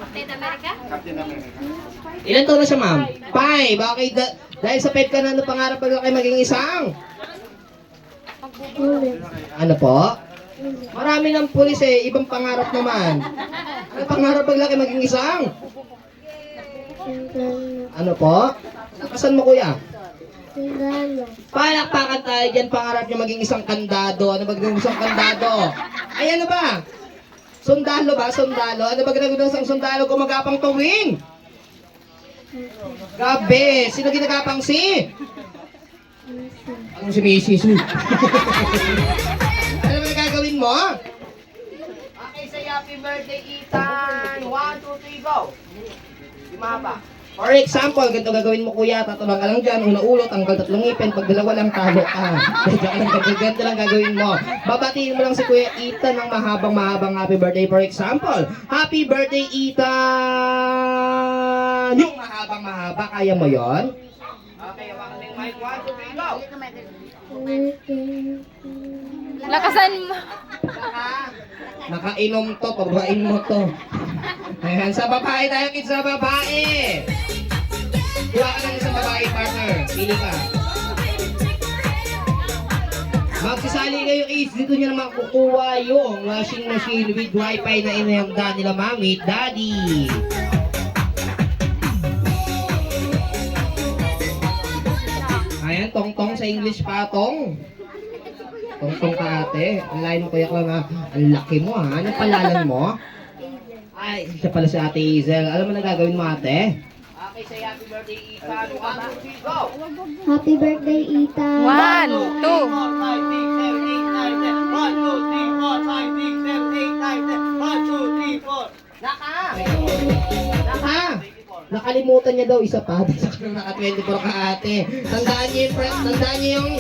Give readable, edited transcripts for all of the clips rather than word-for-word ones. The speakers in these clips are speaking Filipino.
Captain America? Captain America. Ilan taon na siya, ma'am? 5. Okay, dahil sa pet ka na, ano pangarap pag laki maging isang? Ano po? Marami ng pulis eh, ibang pangarap naman. Ano pangarap pag laki maging isang? Ano po? Nakasan mo, kuya? Palakpakan tayo dyan, pangarap niya maging isang kandado. Ano ba ginagawa isang kandado? Ay, ano ba? Sundalo ba? Sundalo? Ano ba ginagawa isang sundalo? Gumagapang tuwing? Gabi! Sino ginagapang si? Anong si Mrs. Ano ba gagawin mo? Okay, say happy birthday, Ethan! 1, 2, 3, go! Dimaba. For example, ganito gagawin mo, kuya, tatulang ka lang dyan, una ulo, tanggal 3 ngipin, pag dalawa lang talo ka. Ganito lang gagawin mo. Babatiin mo lang si Kuya Ethan ng mahabang happy birthday. For example, happy birthday, Ethan! Yung mahaba, kaya mo yon? Okay, hawakan mo yung mic. 1, 2, 3, go! Lakasan mo. Nakainom to, pabain mo to. Ayan, sa babae tayo, kids, sa babae. Kuha ka lang sa babae, partner. Pili ka. Magsisali kayo, kids. Dito nyo naman kukuha yung washing machine with wifi na inihanda nila mami, daddy. Ayan, tong-tong sa English patong. Tong-tong ka ate. Ang lain mo kuya ko nga. Ang laki mo ha. Anong palalan mo? Ay, siya pala si Ate Hazel. Alam mo na gagawin mo ate? Okay, say happy birthday, Ethan. 1, 2, 3, go! Happy birthday, Ethan. 1, 2. Naka! Naka! Nakalimutan niya daw isa pa. Naka 24 ka ate. Tandaan niyo yung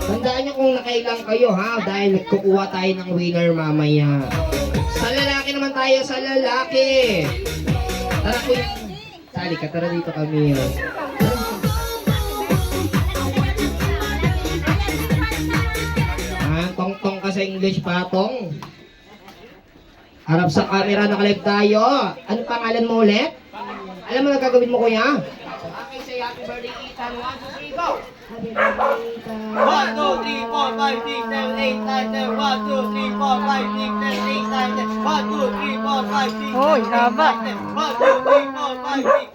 tandaan niyo kung nakailang kayo ha. Dahil kukuha tayo ng winner mamaya. Sa lalaki naman tayo, sa lalaki. Tara kuya. Sali ka, tara dito kami. Tong-tong ka sa English patong. Harap sa camera, nakalive tayo. Ano pangalan mo ulit? Alam mo na gagawin mo, kuya? Okay, say happy birthday, Ethan. 1, 2, 3, go! Happy birthday, Ethan. 1, 2, 3, 4, 5, 6, 7, 8, 9, 10. 1, 2, 3, 4, 5, 6, 7, 8, 9, 10. 1, 2, 3, 4, 5, 6, 7, 8, 9, 10. Hoy, haba. 1, 2, 3, 4, 5, 6.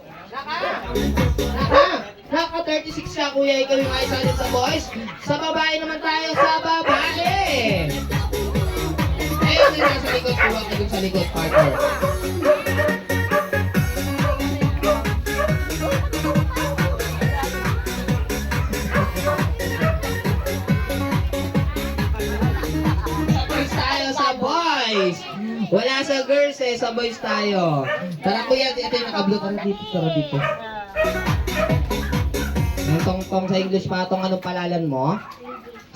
Naka 36 ka, kuya. Ikaw yung ayos ulit sa boys. Sa babae naman tayo, sa babae. Ayun yung nasa likod. Kuha ka dun sa likod, partner. Wala sa girls eh, sa boys tayo. Tara kuya, ito yung naka-blue. Tara dito. Ang tong-tong sa English patong, anong palalan mo?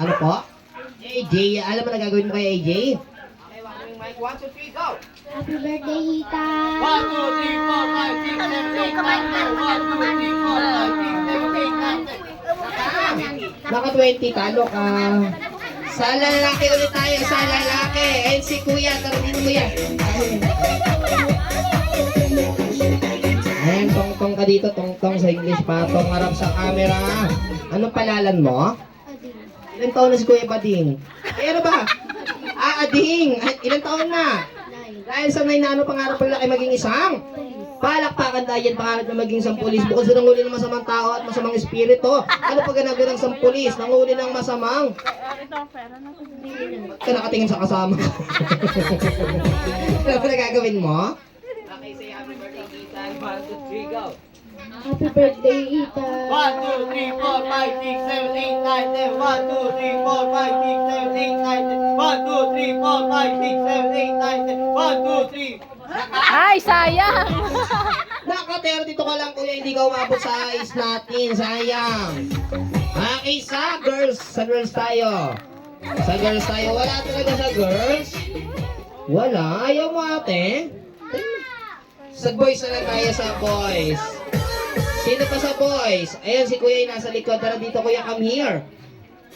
Ano po? AJ, alam mo na gagawin mo kay AJ? Okay, wala yung mic. 1, 2, 3, go! Happy birthday, Ethan. 1, 2, 3, 4, 5, 6, 7, 8, 9, 10. 1, 2, 3, 4, 5, 6, 7, 8, 9, 10. Naka 20, talo ka. Sa lalaki ulit tayo, sa lalaki. And si kuya, tara dito kuya. Ayan, tong-tong ka dito, tong-tong sa English patong, harap sa camera. Anong palalan mo? Ilan taon na si Kuya Bading? Ay, ano ba? Ading! Ay, ilan taon na? Dahil sa na ano pangarap pag laki maging isang? Palakpakan tayo yan, pangarap na maging isang pulis. Bukod sa nanguli ng masamang tao at masamang espiritu. Ano pa ganagawin ng isang pulis? Nanguli ng masamang? Ba't ka nakatingin sa kasama ko? Ano pa nagagawin mo? Okay, say happy birthday, Ethan. 1, 2, 3, go! Happy birthday, Ethan. 1, 2, 3, 4, 5, 6, 7, 8, 9, 10. 1, 2, 3, 4, 5, 6, 7, 8, 9, 10. 1, 2, 3, 4, 5, 6, 7, 8, 9, 10. 1, 2, 3. Ay, sayang. Nakatero dito ka lang kuya, hindi ka umabot sa ice natin, sayang. Okay, sa girls tayo. Sa girls tayo, wala talaga sa girls. Wala, ayaw mo ate. Sa boys na lang tayo, sa boys. Sino pa sa boys? Ayan, si kuya yung nasa likod. Tara dito kuya, come here.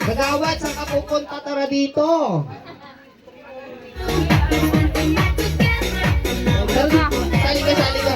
Kagawad, saan ka pupunta? Tara dito. Tara dito, sali ka.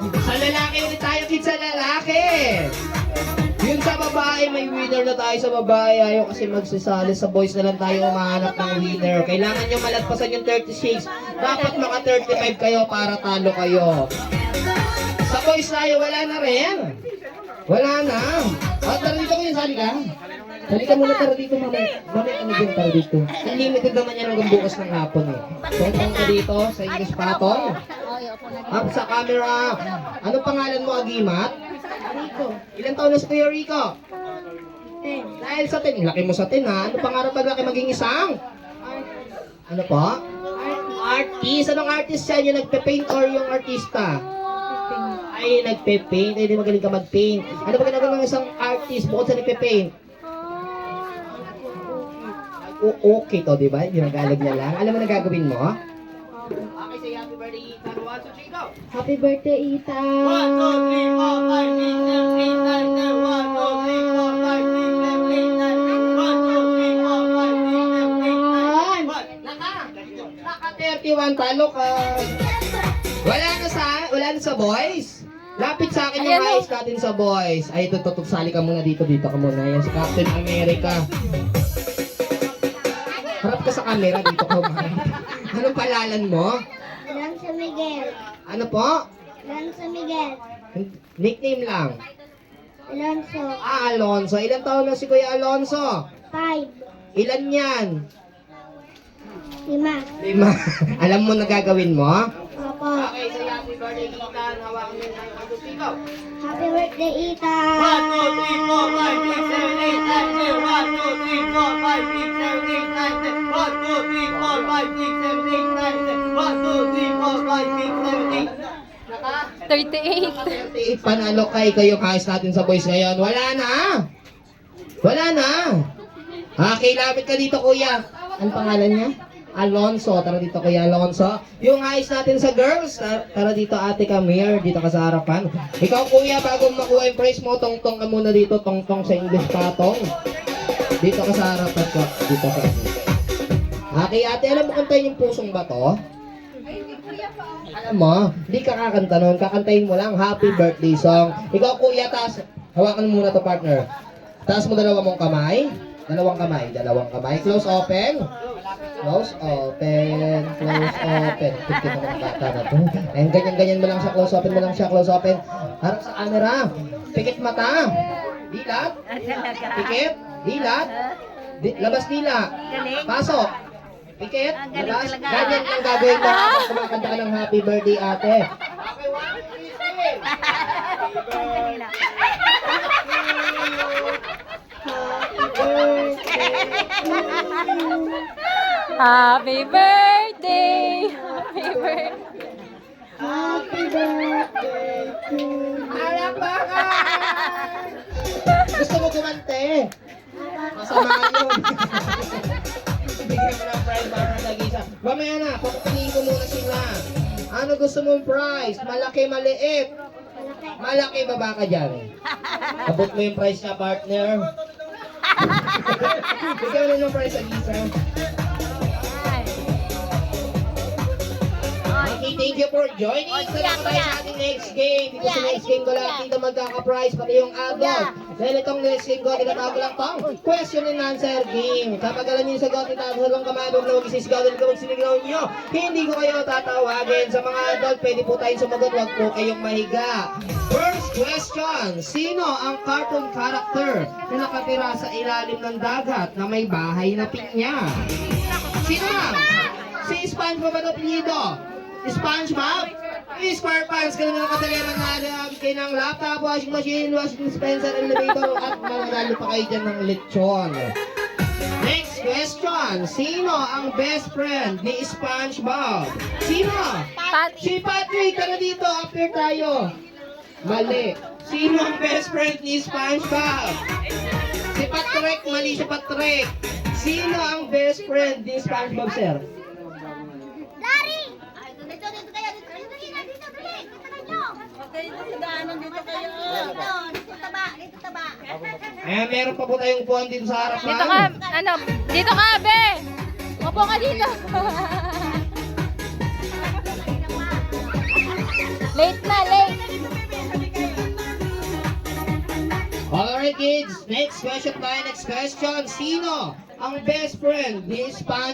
Sa lalaki ulit tayo, kids, sa lalaki. Yun sa babae, may winner na tayo sa babae. Ayaw kasi magsasali, sa boys na lang tayo umahanap ng winner. Kailangan nyo malagpasan yung 36. Dapat maka 35 kayo para talo kayo. Sa boys tayo, wala na rin. Wala na. O, tara dito kayo, sali ka. Sali ka muna, tara dito, mamaya. Mamaya ano dyan, tara dito. Unlimited naman yan hanggang bukas ng hapon eh. Tungtong ka dito, sa English patong. Up sa camera. Anong pangalan mo, Agimat? Rico. Ilan taon na si Kuya Rico? 10. Dahil sa 10, laki mo sa 10 ha. Ano pangarap pag laki maging isang? Ano po? Artist. Anong artist siya? Yung nagpe-paint or yung artista? Ay, nagpe-paint. Hindi magaling ka mag-paint. Ano ba ginagawa ng isang artist bukod sa nagpe-paint? Okay to, di ba? Ginagalag niya lang. Alam mo na gagawin mo? Okay, say happy birthday, Ethan. 1, 2, 3, go! Happy birthday, Ethan! 1, 2, 3, 4, 5, 6, 7, 8, 9, 10, 1, 2, 3, 4, 5, 6, 7, 8, 9, 10, 1, 2, 3, 4, 5, 6, 7, 8, 9, 10. Naka 31 talo ka. Wala na sa boys. Lapit sa akin yung Ayan, eyes natin sa boys. Ay, tutugsali ka muna dito ka muna. Yan si Captain America. Harap ka sa camera, dito ka ba? Anong palalan mo? Lanza Miguel. Ano po? Lanza Miguel. Nickname lang. Alonso. Alonso. Ilan taon na si Kuya Alonso? 5. Ilan yan? 5. 5. Alam mo na gagawin mo? Opo. Okay, so happy birthday, Ethan. Hawakan mo yung ikaw. Happy birthday, 1, 2, 3, Ethan! 4, 5, 6, 7, 8, 9, 10. 1, 2, 3, 4, 5, 6, 7, 8, 9, 10. 1, 2, 3, 4, 5, 6, 7, 8, 9, 10. 1, 2, 3, 4, 5, 6, 7, 8. 38. 38 panalo kay kayong ayos natin sa boys ngayon. Wala na! Wala na! Okay, lapit ka dito, kuya. Ano pangalan niya? Alonso. Tara dito, kuya Alonso. Yung ayos natin sa girls. Tara dito, ate Camille. Dito ka sa harapan. Ikaw, kuya, bago makuha yung prize mo, tongtong ka muna dito. Tongtong sa English patong. Dito ka sa harapan ko. Dito ka. Okay, ate, alam mo kantayin yung pusong ba to? Alam mo, hindi ka kakanta nun. Kakantayin mo lang, happy birthday song. Ikaw, kuya, taas. Hawakan mo muna to, partner. Taas mo dalawang kamay. Dalawang kamay. Close, open. Close, open. Close, open. Tignan mo ng bata na to. Ayun, ganyan mo lang siya. Close, open mo lang siya. Close, open. Harap sa camera. Pikit mata. Dilat. Pikit. Dilat. Labas dila. Pasok. Pikit. Labas. Ganyan ang gagawin mo kapag kumakanta ka ng happy birthday, ate. Okay, 1, 2, 3, Happy birthday! Happy birthday! Happy birthday to Palakpakan! Gusto mo kumante? Masama yun. Bigyan mo ng prize para nag-isa. Mamaya na, papapiliin ko muna sila. Ano gusto mong prize? Malaki, maliit? Malaki, baba ka dyan. Abot mo yung prize niya, partner. Bigyan mo ng prize, Agisa. Okay, thank you for joining. Salamat tayo sa ating next game. Dito sa next game ko lang dito magkaka-prize pati yung adult. Dahil itong next game ko, tinatago lang tong question and answer game. Kapag alam niyo yung sagot, itago lang kamadong na mag-isisigaw din ka magsinigaw niyo. Hindi ko kayo tatawagin. Sa mga adult, pwede po tayong sumagot. Huwag po kayong mahiga. First question, sino ang cartoon character na nakatira sa ilalim ng dagat na may bahay na pinya? Sino? Si SpongeBob ang apelyido? SpongeBob? Happy Square Pants! Ganun ang kadali mananamit kayo ng laptop, washing machine, washing dispenser, elevator, at mananalo pa kayo dyan ng lechon. Next question. Sino ang best friend ni SpongeBob? Sino? Pat Si Patrick! Tara dito, after tayo. Mali. Sino ang best friend ni SpongeBob? Si Patrick, mali si Patrick. Sino ang best friend ni SpongeBob, sir? Larry! Dito kayo. Dito kayo. Dito kayo. Dito kayo. Dito taba. Eh, meron pa po tayong upuan dito sa harapan. dito ka, dito ka, be. Upo ka dito. Late na, late. Alright kids, next question tayo, next question. Sino ang best friend ni SpongeBob?